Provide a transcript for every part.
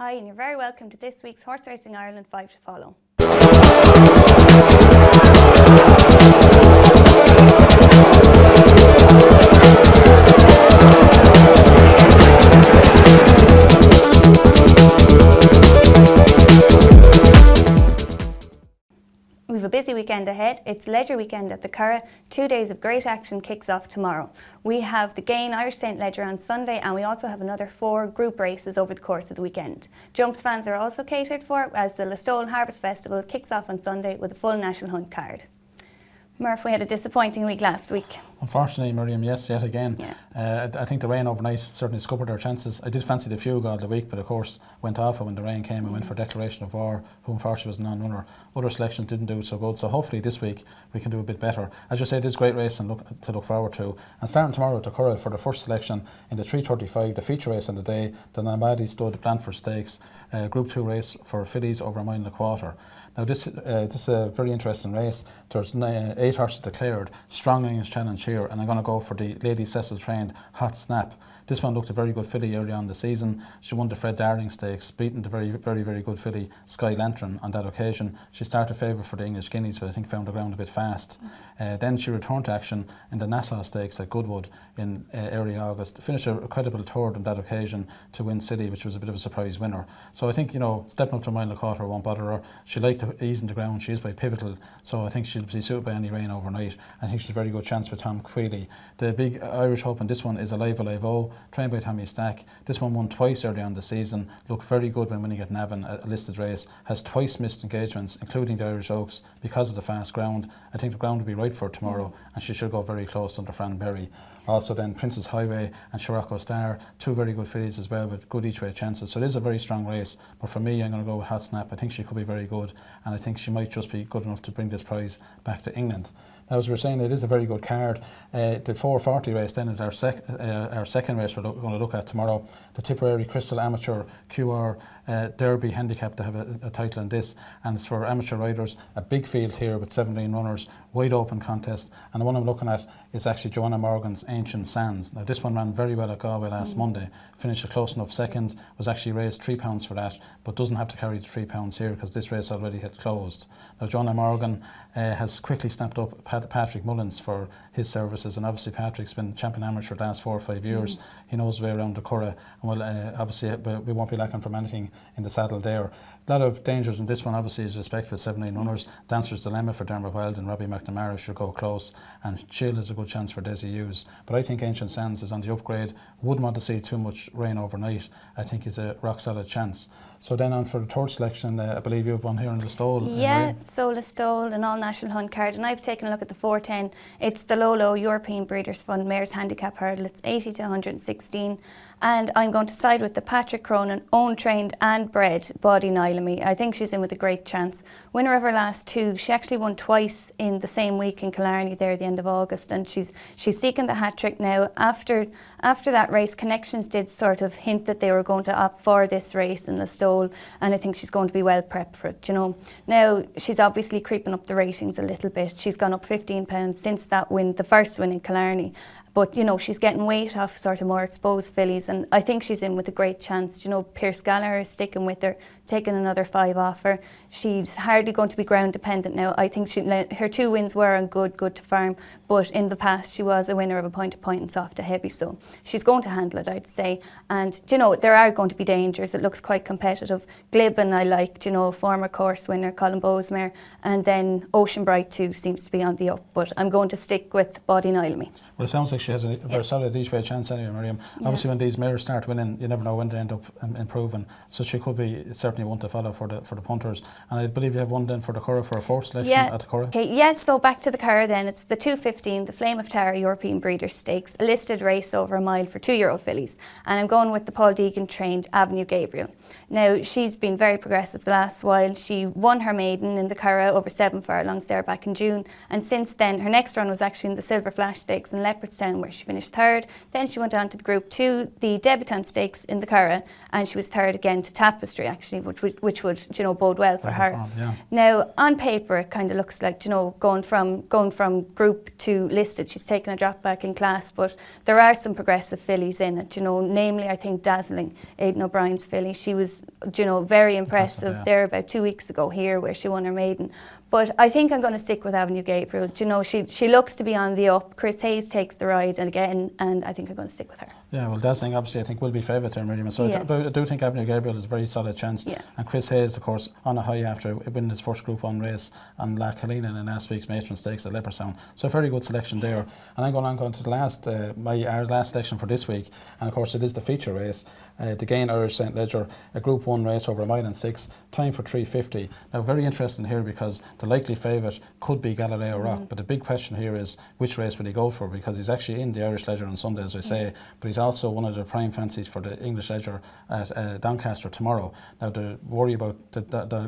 Hi, and you're very welcome to this week's Horse Racing Ireland 5 to Follow. We have a busy weekend ahead. It's Leger weekend at the Curragh. 2 days of great action kicks off tomorrow. We have the Gain Irish St Leger on Sunday, and we also have another 4 group races over the course of the weekend. Jumps fans are also catered for, as the Listowel Festival kicks off on Sunday with a full National Hunt card. Murph, we had a disappointing week last week. Unfortunately, Miriam, yes, yet again. Yeah. I think the rain overnight certainly scuppered our chances. I did fancy the fugue all the week, but of course went off when the rain came and went for declaration of war, who unfortunately was a non-runner. Other selections didn't do so good, so hopefully this week we can do a bit better. As you say, it is a great race and to look forward to. And starting tomorrow at the Curragh for the first selection in the 3:35, the feature race on the day, the Namadi Stud Blandford Stakes, Group 2 race for fillies over a mile and a quarter. Now this is a very interesting race. There's 8 horses declared, strong English challenge here, and I'm going to go for the Lady Cecil trained Hot Snap. This one looked a very good filly early on in the season. She won the Fred Darling Stakes, beating the very good filly Sky Lantern on that occasion. She started favourite for the English Guineas, but I think found the ground a bit fast. Then she returned to action in the Nassau Stakes at Goodwood in early August. Finished a credible third on that occasion to win City, which was a bit of a surprise winner. So I think, stepping up to a mile and a quarter won't bother her. She liked the ease in the ground. She is by pivotal, so I think she'll be suited by any rain overnight. I think she's a very good chance with Tom Quealy. The big Irish hope in this one is Alive O, trained by Tommy Stack. This one won twice early on the season, looked very good when winning at Navan, a listed race, has twice missed engagements, including the Irish Oaks, because of the fast ground. I think the ground will be right for tomorrow, and she should go very close under Fran Berry. Also then Princess Highway and Scirocco Star, 2 very good fillies as well with good each way chances. So it is a very strong race, but for me I'm going to go with Hot Snap. I think she could be very good, and I think she might just be good enough to bring this prize back to England. Now, as we were saying, it is a very good card. The 4:40 race then is our second race we're going to look at tomorrow. The Tipperary Crystal Amateur QR Derby Handicap to have a title in this, and it's for amateur riders. A big field here with 17 runners, wide open contest, and the one I'm looking at is actually Joanna Morgan's Ancient Sands. Now this one ran very well at Galway last Monday, finished a close enough second, was actually raised £3 for that, but doesn't have to carry the £3 here because this race already had closed. Now Joanna Morgan has quickly snapped up Patrick Mullins for his services, and obviously Patrick's been champion amateur for the last 4 or 5 years. He knows his way around the Curragh, and obviously we won't be lacking from anything in the saddle there. A lot of dangers in this one, obviously, is respect with 17 runners. Dancer's Dilemma for Dermot Wild and Robbie McNamara should go close, and Chill is a good chance for Desi Hughes. But I think Ancient Sands is on the upgrade. Wouldn't want to see too much rain overnight. I think it's a rock solid chance. So then on for the third selection, I believe you have one here in Listowel. Yeah, so Listowel, an all-national hunt card, and I've taken a look at the 4:10. It's the Lolo European Breeders' Fund Mares Handicap Hurdle. It's 80 to 116, and I'm going to side with the Patrick Cronin, own trained and bred Body Nilamy. I think she's in with a great chance. Winner of her last 2. She actually won twice in the same week in Killarney there at the end of August, and she's seeking the hat-trick now. After that race, Connections did sort of hint that they were going to opt for this race in Listowel, and I think she's going to be well prepped for it, Now, she's obviously creeping up the ratings a little bit. She's gone up £15 since that win, the first win in Killarney. But, she's getting weight off sort of more exposed fillies, and I think she's in with a great chance. Pierce Gallagher is sticking with her, taking another 5 off her. She's hardly going to be ground dependent now. I think her 2 wins were on good to farm, but in the past she was a winner of a point-to-point and soft to heavy, so she's going to handle it, I'd say. And, there are going to be dangers. It looks quite competitive. Glibben I like, former course winner Colin Bowesmere, and then Ocean Bright too seems to be on the up, but I'm going to stick with Body Nilamy. Well, it sounds like she has a very solid each way chance anyway, Miriam. Yeah. Obviously, when these mares start winning, you never know when they end up improving. So she could be certainly one to follow for the punters. And I believe you have one then for the Curragh for a 4th selection at the Curragh. Okay, yes. So back to the Curragh then. It's the 2:15, the Flame of Tara European Breeders' Stakes, a listed race over a mile for 2-year-old fillies. And I'm going with the Paul Deegan trained Avenue Gabriel. Now, she's been very progressive the last while. She won her maiden in the Curragh over 7 furlongs there back in June. And since then, her next run was actually in the Silver Flash Stakes in Leopardstown, where she finished third. Then she went on to the Group 2, the Debutant Stakes in the Curragh, and she was third again to Tapestry, actually, which would, you know, bode well for her. Yeah. Now, on paper, it kind of looks like, you know, going from Group to Listed, she's taken a drop back in class, but there are some progressive fillies in it, you know, namely, I think, Dazzling, Aidan O'Brien's filly. She was, you know, very impressive there about 2 weeks ago here, where she won her maiden. But I think I'm going to stick with Avenue Gabriel. Do you know, she looks to be on the up. Chris Hayes takes the ride and I think I'm going to stick with her. Yeah, well, Dazzling obviously I think will be favourite there, Miriam. So I do think Avenue Gabriel is a very solid chance. Yeah. And Chris Hayes, of course, on a high after winning his first Group 1 race on La Colina in last week's Matron Stakes at Leopardstown. So a very good selection there. And I'm going to the last, our last selection for this week. And of course it is the feature race. The Gain Irish St Leger, a Group 1 race over 1 mile and 6, time for 3:50. Now very interesting here because the likely favourite could be Galileo Rock, but the big question here is which race will he go for, because he's actually in the Irish Leger on Sunday, as I say, but he's also one of the prime fancies for the English Leger at Doncaster tomorrow. Now the worry about the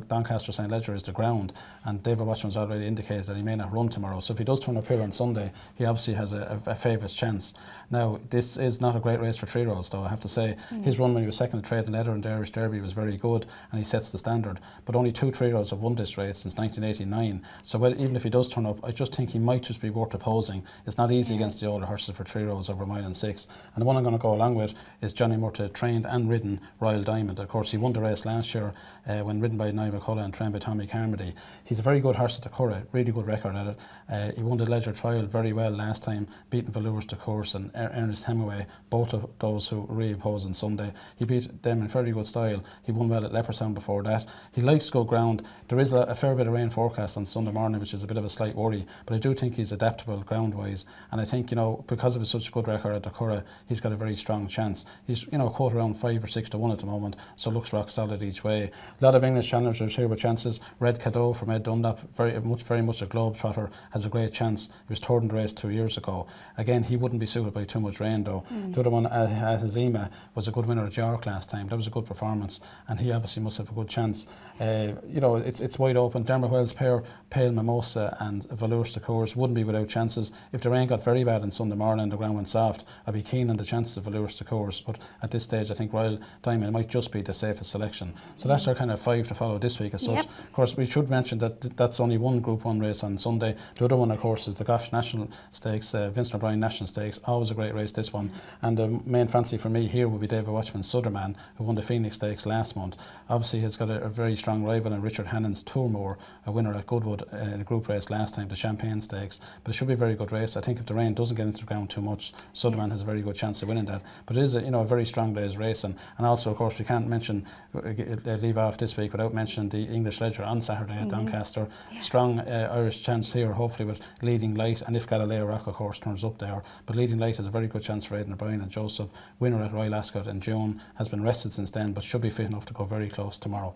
Doncaster St Leger is the ground, and David Watchman's already indicated that he may not run tomorrow, so if he does turn up here on Sunday, he obviously has a favourite chance. Now this is not a great race for 3-year-olds though, I have to say. His run when he was second at Trade and Leather in the Irish Derby was very good, and he sets the standard, but only 2 3-year-olds have won this race since 1989, so even if he does turn up, I just think he might just be worth opposing. It's not easy against the older horses for 3-year-olds over 1 mile and 6, and the one I'm going to go along with is Johnny Murtagh, trained and ridden Royal Diamond. Of course he won the race last year when ridden by Niall McCullough and trained by Tommy Carmody. He's a very good horse at the Curragh, really good record at it. He won the Leger Trial very well last time, beating Velours de Course and Ernest Hemingway, both of those who really opposed on Sunday. He beat them in very good style. He won well at Leopardstown before that. He likes to go ground. There is a fair bit of rain forecast on Sunday morning, which is a bit of a slight worry, but I do think he's adaptable ground-wise, and I think, you know, because of his such a good record at the Curragh, he's got a very strong chance. He's, you know, quote around 5 or 6 to 1 at the moment, so looks rock solid each way. A lot of English challengers here with chances. Red Cadeau from Ed Dunlop, very much a globe-trotter, has a great chance. He was third in the race 2 years ago. Again, he wouldn't be suited by too much rain though. The other one, Azima, was a good winner at York last time. That was a good performance, and he obviously must have a good chance. You know, it's wide open. Dermot Wells' pair, Pale Mimosa and Velours de Course, wouldn't be without chances. If the rain got very bad on Sunday morning and the ground went soft, I'd be keen on the chances of Velours de Course, but at this stage I think Royal Diamond might just be the safest selection. So that's our kind of 5 to follow this week as such. Of course, we should mention that that's only one Group 1 race on Sunday. The other one, of course, is the Gosh National Stakes, Vincent O'Brien National Stakes. Always a great race, this one. And the main fancy for me here will be David Watchman's Sutherman, who won the Phoenix Stakes last month. Obviously, he's got a very strong rival in Richard Hannon's Tourmore, a winner at Goodwood in a group race last time, the Champagne Stakes. But it should be a very good race. I think if the rain doesn't get into the ground too much, Sutherman has a very good chance of winning that. But it is a very strong day's race, and also, of course, we can't mention leave off this week without mentioning the English Leger on Saturday at Doncaster. Strong Irish chance here, hopefully with Leading Light, and if Galileo Rock, of course, turns up there. But Leading Light has a very good chance for Aidan O'Brien and Joseph, winner at Royal Ascot in June, has been rested since then, but should be fit enough to go very close tomorrow.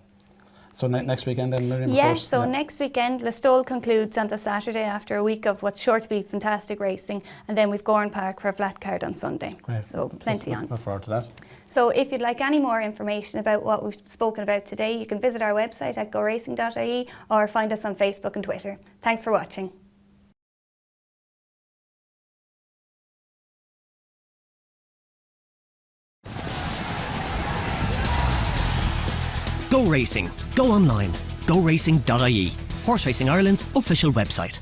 So next weekend then, Miriam? Yes, next weekend, Listowel concludes on the Saturday after a week of what's sure to be fantastic racing, and then we've Gowran Park for a flat card on Sunday. Great. So plenty on. Look forward to that. So if you'd like any more information about what we've spoken about today, you can visit our website at goracing.ie or find us on Facebook and Twitter. Thanks for watching. Go Racing. Go online. GoRacing.ie. Horse Racing Ireland's official website.